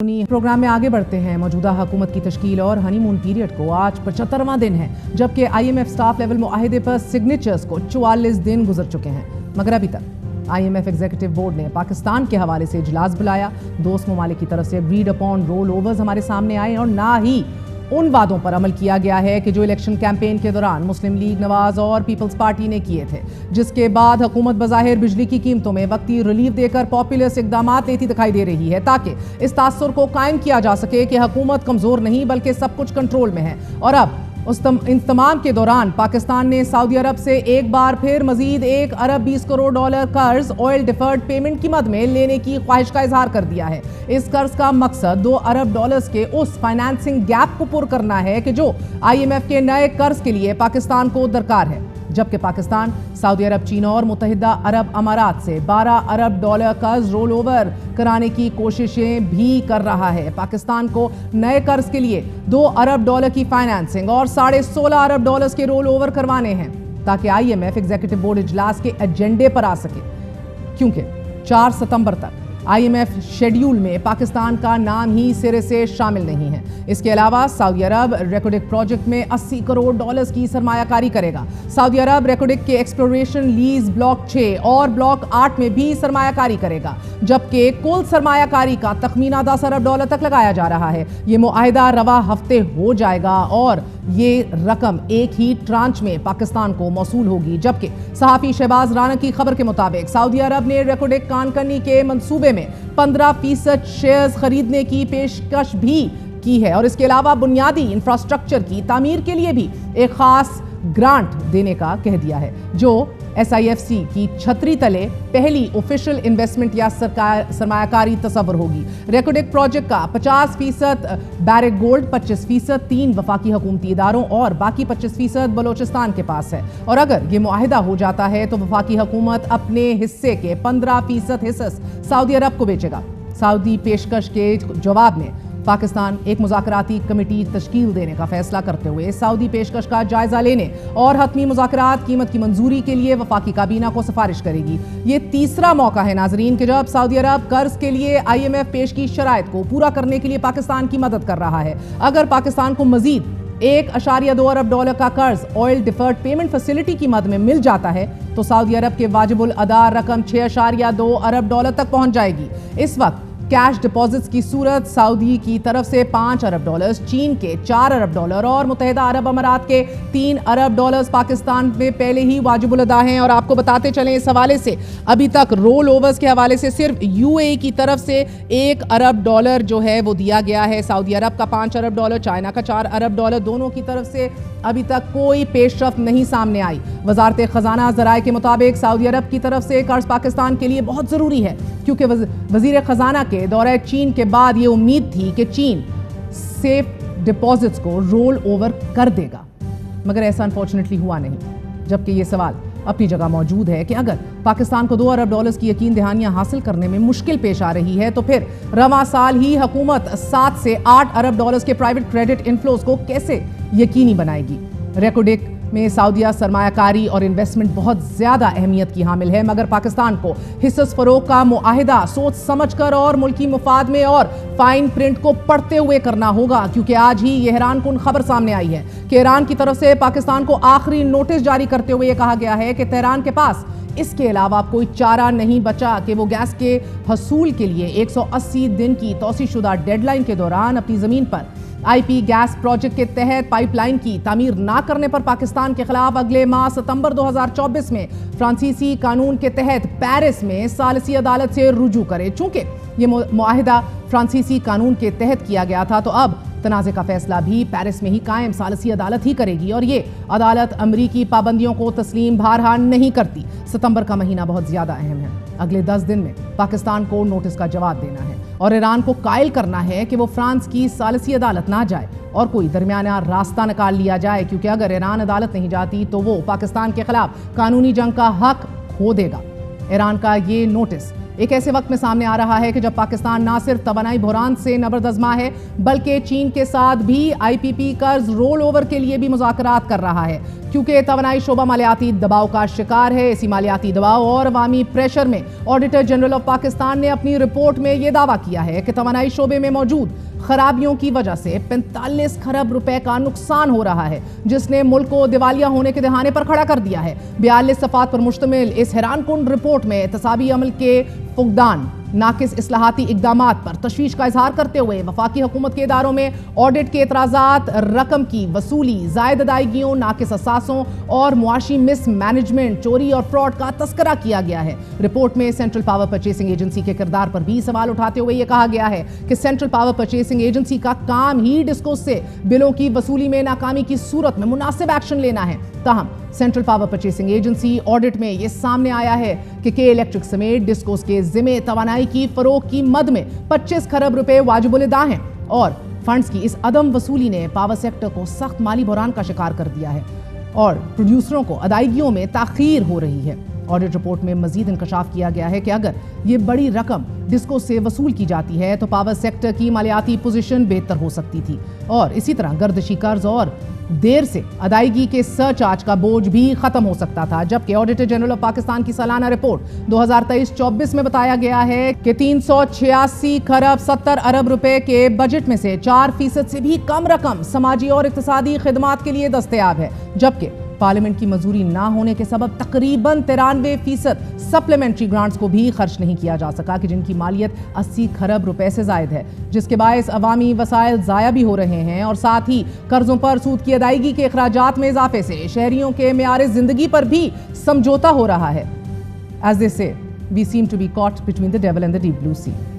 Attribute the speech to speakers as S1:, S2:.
S1: Programme में आगे बढ़ते हैं। मौजूदा हुकूमत की तश्कील और हनीमून पीरियड को आज 75वां दिन है, जबकि IMF स्टाफ लेवल मुआहिदे पर सिग्नेचर्स को 44 दिन गुजर चुके हैं, मगर अभी तक IMF एग्जीक्यूटिव बोर्ड ने पाकिस्तान के हवाले से इजलास बुलाया। दोस्त ममालिक की तरफ से एग्रीड अपॉन रोल ओवर्स हमारे सामने आए और ना ही उन वादों पर अमल किया गया है कि जो इलेक्शन कैंपेन के दौरान मुस्लिम लीग, नवाज और पीपल्स पार्टी ने किए थे, जिसके बाद हुकूमत बज़ाहिर बिजली की कीमतों में वक्ती रिलीफ देकर पॉपुलस इक़दामात लेती दिखाई दे रही है, ताकि इस तासुर को कायम किया जा सके कि हुकूमत कमज़ोर नहीं बल्कि सब कुछ कंट्रोल में है। और अब उस इंतमाम के दौरान पाकिस्तान ने सऊदी अरब से एक बार फिर मजीद $1 अरब 20 करोड़ कर्ज ऑयल डिफर्ड पेमेंट की मद में लेने की ख्वाहिश का इजहार कर दिया है। इस कर्ज का मकसद $2 अरब के उस फाइनेंसिंग गैप को पूरा करना है कि जो IMF के नए कर्ज के लिए पाकिस्तान को दरकार है, जबकि पाकिस्तान सऊदी अरब, चीन और मुत्तहिदा अरब अमारात से $12 अरब कर्ज रोल ओवर कराने की कोशिशें भी कर रहा है। पाकिस्तान को नए कर्ज के लिए $2 अरब की फाइनेंसिंग और $16.5 अरब के रोल ओवर करवाने हैं, ताकि IMF एग्जीक्यूटिव बोर्ड इजलास के एजेंडे पर आ सके, क्योंकि 4 सितंबर तक IMF शेड्यूल में पाकिस्तान का नाम ही सिरे से शामिल नहीं है। इसके अलावा सऊदी अरब रेकोडिक प्रोजेक्ट में $80 करोड़ की सरमायाकारी करेगा। सऊदी अरब रेकोडिक के एक्सप्लोरेशन लीज ब्लॉक 6 और ब्लॉक 8 में भी सरमायाकारी करेगा, जबकि कुल सरमायाकारी का तखमीना $10 अरब तक लगाया जा रहा है। ये मुआहिदा रवा हफ्ते हो जाएगा और ये रकम एक ही ट्रांच में पाकिस्तान को मौसूल होगी। जबकि सहाफ़ी शहबाज राना की खबर के मुताबिक सऊदी अरब ने रेकोडिक कानकनी के मंसूबे में 15% शेयर्स खरीदने की पेशकश भी की है और इसके अलावा बुनियादी इंफ्रास्ट्रक्चर की तामीर के लिए भी एक खास ग्रांट देने का कह दिया है, जो SIFC की छतरी तले पहली ऑफिशियल इन्वेस्टमेंट या सरमायाकारी तस्वर होगी। रेकोडिक प्रोजेक्ट का 50% बैरिक गोल्ड, 25% 3 वफाकी हुकूमती इदारों और बाकी 25% बलोचिस्तान के पास है। और अगर ये मुआहिदा हो जाता है तो वफाकी हुकूमत अपने हिस्से के 15% हिस्सा सऊदी अरब को बेचेगा। सऊदी पेशकश के जवाब में पाकिस्तान एक मुज़ाकराती कमेटी तश्कील देने का फैसला करते हुए सऊदी पेशकश का जायजा लेने और हतमी मुज़ाकरात कीमत की मंजूरी के लिए वफाकी काबीना को सिफारिश करेगी। ये तीसरा मौका है नाजरीन कि जब सऊदी अरब कर्ज के लिए IMF पेश की शराइत को पूरा करने के लिए पाकिस्तान की मदद कर रहा है। अगर पाकिस्तान को मजीद $1.2 अरब का कर्ज ऑयल डिफर्ड पेमेंट फैसिलिटी की मद में मिल जाता है तो सऊदी अरब के वाजिबुल अदा रकम $6.2 अरब तक पहुंच जाएगी। इस वक्त कैश डिपॉजिट्स की सूरत सऊदी की तरफ से $5 अरब, चीन के $4 अरब और मुत्तहिदा अरब अमारात के $3 अरब पाकिस्तान में पहले ही वाजिबुल अदा हैं। और आपको बताते चलें, इस हवाले से अभी तक रोल ओवर्स के हवाले से सिर्फ UAE की तरफ से $1 अरब जो है वो दिया गया है। सऊदी अरब का $5 अरब, चाइना का $4 अरब, दोनों की तरफ से अभी तक कोई पेशरफ्त नहीं सामने आई। वजारत खजाना ज़राए के मुताबिक सऊदी अरब की तरफ से कर्ज पाकिस्तान के लिए बहुत ज़रूरी है, क्योंकि वज़ीर खजाना के दौरे चीन के बाद ये उम्मीद थी कि चीन सेफ डिपॉजिट्स को रोल ओवर कर देगा, मगर ऐसा अनफॉर्चुनेटली हुआ नहीं। जबकि ये सवाल अपनी जगह मौजूद है कि अगर पाकिस्तान को $2 अरब की यकीन दहानियां हासिल करने में मुश्किल पेश आ रही है तो फिर रवां साल ही हुकूमत 7 से 8 अरब के प्राइवेट क्रेडिट इनफ्लोज को कैसे यकीनी बनाएगी। रेकोडिक में सऊदीया सरमायाकारी और इन्वेस्टमेंट बहुत ज़्यादा अहमियत की हामिल है, मगर पाकिस्तान को हिस्स फरोग का मुआहिदा सोच समझकर और मुल्की मुफाद में और फाइन प्रिंट को पढ़ते हुए करना होगा, क्योंकि आज ही ये हैरान कुन खबर सामने आई है कि ईरान की तरफ से पाकिस्तान को आखिरी नोटिस जारी करते हुए कहा गया है कि तेहरान के पास इसके अलावा कोई चारा नहीं बचा कि वो गैस के हसूल के लिए 180 दिन की तौसीशुदा डेडलाइन के दौरान अपनी ज़मीन पर IP गैस प्रोजेक्ट के तहत पाइपलाइन की तामीर ना करने पर पाकिस्तान के खिलाफ अगले माह सितंबर 2024 में फ्रांसीसी कानून के तहत पेरिस में सालिसी अदालत से रुजू करे। चूंकि ये मुआहिदा फ्रांसीसी कानून के तहत किया गया था, तो अब तनाज़े का फैसला भी पेरिस में ही कायम सालिसी अदालत ही करेगी और ये अदालत अमरीकी पाबंदियों को तस्लीम बहरहाल नहीं करती। सितंबर का महीना बहुत ज़्यादा अहम है। अगले 10 दिन में पाकिस्तान को नोटिस का जवाब देना है और ईरान को कायल करना है कि वो फ्रांस की सालिसी अदालत ना जाए और कोई दरमियाना रास्ता निकाल लिया जाए, क्योंकि अगर ईरान अदालत नहीं जाती तो वो पाकिस्तान के खिलाफ कानूनी जंग का हक खो देगा। ईरान का ये नोटिस ایک ایسے وقت میں سامنے آ رہا ہے کہ جب پاکستان نہ صرف توانائی بحران سے نبردازماں ہے بلکہ چین کے ساتھ بھی آئی پی پی قرض رول اوور کے لیے بھی مذاکرات کر رہا ہے، کیونکہ توانائی شعبہ مالیاتی دباؤ کا شکار ہے۔ اسی مالیاتی دباؤ اور عوامی پریشر میں آڈیٹر جنرل آف پاکستان نے اپنی رپورٹ میں یہ دعویٰ کیا ہے کہ توانائی شعبے میں موجود خرابیوں کی وجہ سے 45 کھرب روپے کا نقصان ہو رہا ہے، جس نے ملک کو دیوالیہ ہونے کے دہانے پر کھڑا کر دیا ہے۔ 42 صفحات پر مشتمل اس حیران کن رپورٹ میں احتسابی عمل کے فقدان، ناقص اصلاحاتی اقدامات پر تشویش کا اظہار کرتے ہوئے وفاقی حکومت کے اداروں میں آڈٹ کے اعتراضات، رقم کی وصولی، زائد ادائیگیوں، ناقص اثاثوں اور معاشی مس مینجمنٹ، چوری اور فراڈ کا تذکرہ کیا گیا ہے۔ رپورٹ میں سینٹرل پاور پرچیسنگ ایجنسی کے کردار پر بھی سوال اٹھاتے ہوئے یہ کہا گیا ہے کہ سینٹرل پاور پرچیسنگ ایجنسی کا کام ہی ڈسکوز سے بلوں کی وصولی میں ناکامی کی صورت میں مناسب ایکشن لینا ہے۔ تاہم central power purchasing agency audit میں یہ سامنے آیا ہے کہ کے الیکٹرک سمیت ڈسکوز کے ذمے توانائی کی فروغ کی مد میں 25 کھرب روپے واجب الادا ہیں، اور فنڈز کی اس عدم وصولی نے پاور سیکٹر کو سخت مالی بحران کا شکار کر دیا ہے اور پروڈیوسروں کو ادائیگیوں میں تاخیر ہو رہی ہے۔ آڈٹ رپورٹ میں مزید انکشاف کیا گیا ہے کہ اگر یہ بڑی رقم ڈسکو سے وصول کی جاتی ہے تو پاور سیکٹر کی مالیاتی پوزیشن بہتر ہو سکتی تھی، اور اسی طرح گردشی قرض اور دیر سے ادائیگی کے سر چارج کا بوجھ بھی ختم ہو سکتا تھا۔ جبکہ آڈیٹر جنرل آف پاکستان کی سالانہ رپورٹ 2023-24 میں بتایا گیا ہے کہ 386 کھرب 70 ارب روپے کے بجٹ میں سے 4% سے بھی کم رقم سماجی اور اقتصادی خدمات کے لیے دستیاب ہے، جبکہ پارلیمنٹ کی منظوری نہ ہونے کے سبب تقریباً 93% سپلیمنٹری گرانٹس کو بھی خرچ نہیں کیا جا سکا، کہ جن کی مالیت 80 کھرب روپے سے زائد ہے، جس کے باعث عوامی وسائل ضائع بھی ہو رہے ہیں، اور ساتھ ہی قرضوں پر سود کی ادائیگی کے اخراجات میں اضافے سے شہریوں کے معیار زندگی پر بھی سمجھوتا ہو رہا ہے۔ As they say, we seem to be caught between the devil and the deep blue sea.